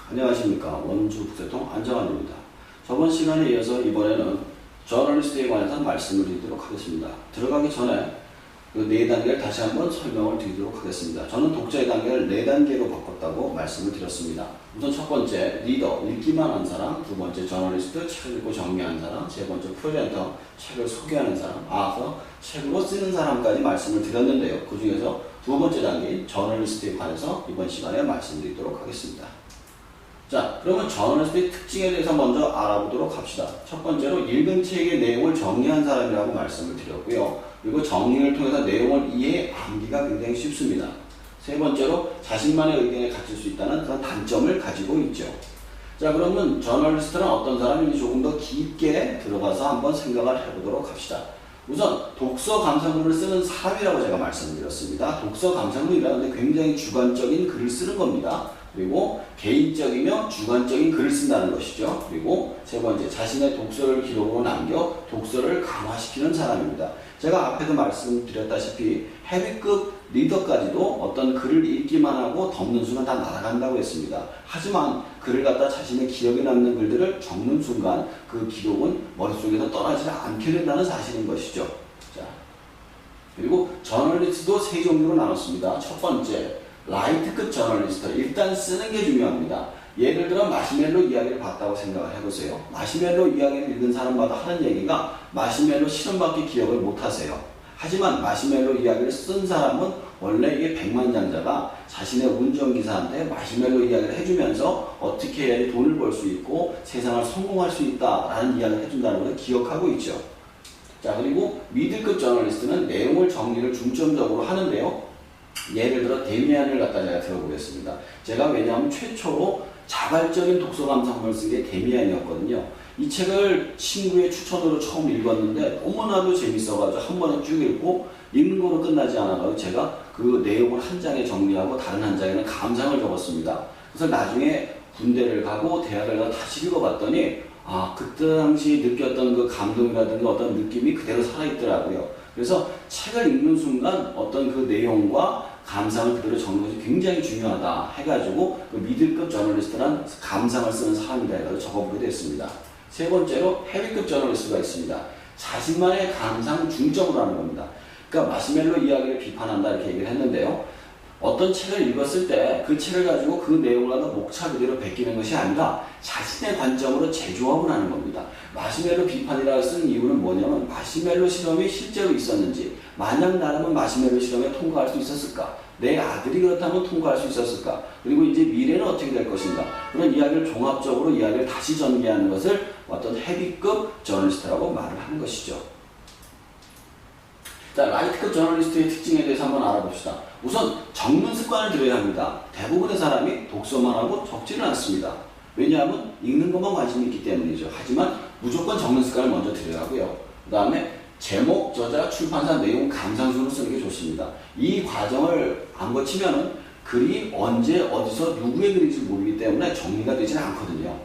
안녕하십니까. 원주 북새통 안정환입니다. 저번 시간에 이어서 이번에는 저널리스트에 관해서 말씀을 드리도록 하겠습니다. 들어가기 전에 그 4단계를 다시 한번 설명을 드리도록 하겠습니다. 저는 독자의 단계를 4단계로 바꿨다고 말씀을 드렸습니다. 우선 첫 번째, 리더, 읽기만 한 사람. 두 번째, 저널리스트, 책을 읽고 정리하는 사람. 세 번째, 프레젠터, 책을 소개하는 사람. 아서 책으로 쓰는 사람까지 말씀을 드렸는데요. 그 중에서 두 번째 단계인 저널리스트에 관해서 이번 시간에 말씀드리도록 하겠습니다. 자, 그러면 저널리스트의 특징에 대해서 먼저 알아보도록 합시다. 첫 번째로 읽은 책의 내용을 정리한 사람이라고 말씀을 드렸고요. 그리고 정리를 통해서 내용을 이해, 암기가 굉장히 쉽습니다. 세 번째로 자신만의 의견에 갇힐 수 있다는 그런 단점을 가지고 있죠. 자, 그러면 저널리스트는 어떤 사람인지 조금 더 깊게 들어가서 한번 생각을 해보도록 합시다. 우선 독서 감상문을 쓰는 사람이라고 제가 말씀드렸습니다. 독서 감상문이라는 게 굉장히 주관적인 글을 쓰는 겁니다. 그리고 개인적이며 주관적인 글을 쓴다는 것이죠. 그리고 세 번째, 자신의 독서를 기록으로 남겨 독서를 강화시키는 사람입니다. 제가 앞에도 말씀드렸다시피 헤비급 리더까지도 어떤 글을 읽기만 하고 덮는 순간 다 날아간다고 했습니다. 하지만 글을 갖다 자신의 기억에 남는 글들을 적는 순간 그 기록은 머릿속에서 떠나지 않게 된다는 사실인 것이죠. 자, 그리고 저널리스트도 세 종류로 나눴습니다. 첫 번째, 라이트급 저널리스트. 일단 쓰는 게 중요합니다. 예를 들어 마시멜로 이야기를 봤다고 생각을 해보세요. 마시멜로 이야기를 읽은 사람마다 하는 얘기가 마시멜로 실험밖에 기억을 못하세요. 하지만 마시멜로 이야기를 쓴 사람은 원래 이게 백만장자가 자신의 운전기사한테 마시멜로 이야기를 해주면서 어떻게 해야 돈을 벌 수 있고 세상을 성공할 수 있다라는 이야기를 해준다는 것을 기억하고 있죠. 자, 그리고 미들급 저널리스트는 내용을 정리를 중점적으로 하는데요. 예를 들어 데미안을 갖다 제가 들어보겠습니다. 제가 왜냐하면 최초로 자발적인 독서 감상문을 쓴 게 데미안이었거든요. 이 책을 친구의 추천으로 처음 읽었는데 너무나도 재밌어가지고 한 번에 쭉 읽고 읽는 거로 끝나지 않아서 제가 그 내용을 한 장에 정리하고 다른 한 장에는 감상을 적었습니다. 그래서 나중에 군대를 가고 대학을 가서 다시 읽어봤더니 그때 당시 느꼈던 그 감동이라든가 어떤 느낌이 그대로 살아있더라고요. 그래서 책을 읽는 순간 어떤 그 내용과 감상을 그대로 적는 것이 굉장히 중요하다 해가지고 그 미들급 저널리스트란 감상을 쓰는 사람이다 해서 적어보게 됐습니다. 세 번째로 헤비급 저널리스트가 있습니다. 자신만의 감상 중점으로 하는 겁니다. 그러니까 마시멜로 이야기를 비판한다 이렇게 얘기를 했는데요. 어떤 책을 읽었을 때 그 책을 가지고 그 내용을 갖다 목차 그대로 베끼는 것이 아니라 자신의 관점으로 재조합을 하는 겁니다. 마시멜로 비판이라고 쓴 이유는 뭐냐면 마시멜로 실험이 실제로 있었는지, 만약 나라면 마시멜로 실험에 통과할 수 있었을까? 내 아들이 그렇다면 통과할 수 있었을까? 그리고 이제 미래는 어떻게 될 것인가? 그런 이야기를 종합적으로 이야기를 다시 전개하는 것을 어떤 헤비급 저널리스트라고 말을 하는 것이죠. 자, 라이트급 저널리스트의 특징에 대해서 한번 알아봅시다. 우선 적는 습관을 들여야 합니다. 대부분의 사람이 독서만 하고 적지는 않습니다. 왜냐하면 읽는 것만 관심이 있기 때문이죠. 하지만 무조건 적는 습관을 먼저 들여야 하고요. 그 다음에 제목, 저자, 출판사, 내용, 감상순으로 쓰는 게 좋습니다. 이 과정을 안 거치면은 글이 언제, 어디서, 누구의 글인지 모르기 때문에 정리가 되지는 않거든요.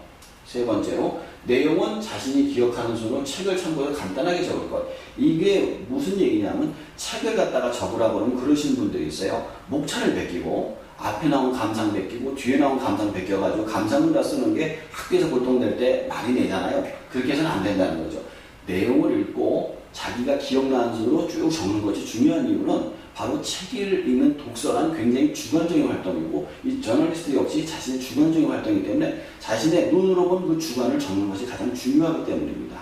세 번째로, 내용은 자신이 기억하는 순으로 책을 참고해서 간단하게 적을 것. 이게 무슨 얘기냐면 책을 갖다가 적으라고 그러면 그러시는 분들이 있어요. 목차를 베끼고 앞에 나온 감상 베끼고 뒤에 나온 감상 베껴가지고 감상문 다 쓰는 게 학교에서 보통 낼 때 많이 내잖아요. 그렇게 해서는 안 된다는 거죠. 내용을 읽고 자기가 기억나는 순으로 쭉 적는 것이 중요한 이유는 바로 책을 읽는 독서란 굉장히 주관적인 활동이고 이 저널리스트 역시 자신의 주관적인 활동이기 때문에 자신의 눈으로 본 그 주관을 적는 것이 가장 중요하기 때문입니다.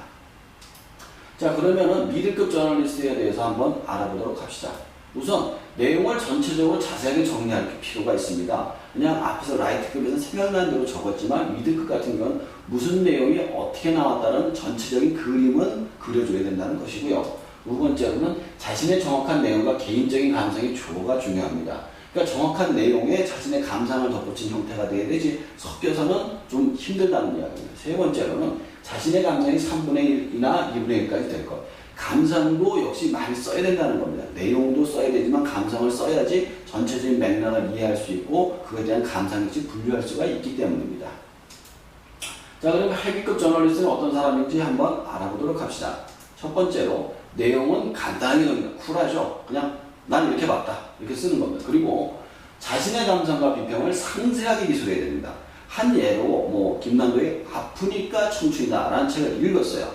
자, 그러면은 미들급 저널리스트에 대해서 한번 알아보도록 합시다. 우선 내용을 전체적으로 자세하게 정리할 필요가 있습니다. 그냥 앞에서 라이트급에서 생각난 대로 적었지만 미들급 같은 경우는 무슨 내용이 어떻게 나왔다는 전체적인 그림은 그려줘야 된다는 것이고요. 두 번째로는 자신의 정확한 내용과 개인적인 감상의 조화가 중요합니다. 그러니까 정확한 내용에 자신의 감상을 덧붙인 형태가 되어야 되지 섞여서는 좀 힘들다는 이야기입니다. 세 번째로는 자신의 감상이 3분의 1이나 2분의 1까지 될 것. 감상도 역시 많이 써야 된다는 겁니다. 내용도 써야 되지만 감상을 써야지 전체적인 맥락을 이해할 수 있고 그에 대한 감상일지 분류할 수가 있기 때문입니다. 자, 그럼 헤비급 저널리스트는 어떤 사람인지 한번 알아보도록 합시다. 첫 번째로 내용은 간단하게 적니다. 쿨하죠. 그냥 난 이렇게 봤다 이렇게 쓰는 겁니다. 그리고 자신의 감상과 비평을 상세하게 기술해야 됩니다. 한 예로 뭐 김남도의 아프니까 청춘이다라는 책을 읽었어요.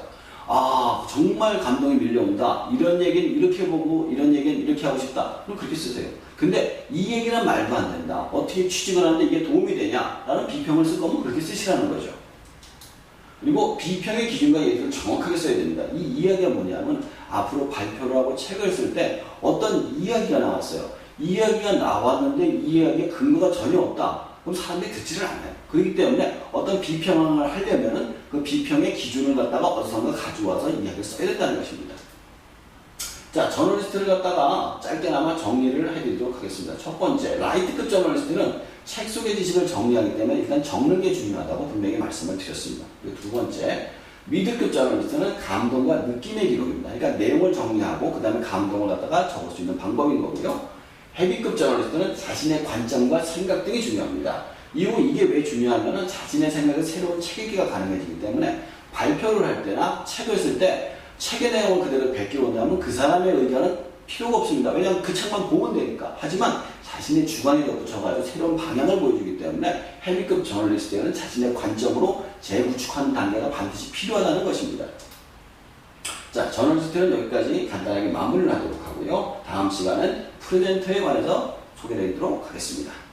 아 정말 감동이 밀려온다. 이런 얘기는 이렇게 보고 이런 얘기는 이렇게 하고 싶다. 그럼 그렇게 쓰세요. 근데 이 얘기는 말도 안 된다. 어떻게 취직을 하는데 이게 도움이 되냐? 라는 비평을 쓸 거면 그렇게 쓰시라는 거죠. 그리고 비평의 기준과 예기를 정확하게 써야 됩니다. 이 이야기가 뭐냐면 앞으로 발표를 하고 책을 쓸 때 어떤 이야기가 나왔어요. 이야기가 나왔는데 이 이야기에 근거가 전혀 없다. 그럼 사람들이 듣지를 않아요. 그렇기 때문에 어떤 비평을 하려면은 그 비평의 기준을 갖다가 어디선가 가져와서 이야기를 써야 된다는 것입니다. 자, 저널리스트를 갖다가 짧게나마 정리를 해드리도록 하겠습니다. 첫 번째, 라이트급 저널리스트는 책 속의 지식을 정리하기 때문에 일단 적는 게 중요하다고 분명히 말씀을 드렸습니다. 그리고 두 번째, 미드급 저널리스트는 감동과 느낌의 기록입니다. 그러니까 내용을 정리하고 그 다음에 감동을 갖다가 적을 수 있는 방법인 거고요. 헤비급 저널리스트는 자신의 관점과 생각 등이 중요합니다. 이후 이게 왜 중요하냐면 자신의 생각에 새로운 책 읽기가 가능해지기 때문에 발표를 할 때나 책을 쓸 때 책의 내용을 그대로 베끼러 온다면 그 사람의 의견은 필요가 없습니다. 왜냐하면 그 책만 보면 되니까. 하지만 자신의 주관이 덧붙여가지고 새로운 방향을 보여주기 때문에 헤비급 저널리스트에는 자신의 관점으로 재구축하는 단계가 반드시 필요하다는 것입니다. 자, 저널리스트는 여기까지 간단하게 마무리를 하도록 하고요. 다음 시간은 프레젠터에 관해서 소개를 해드리도록 하겠습니다.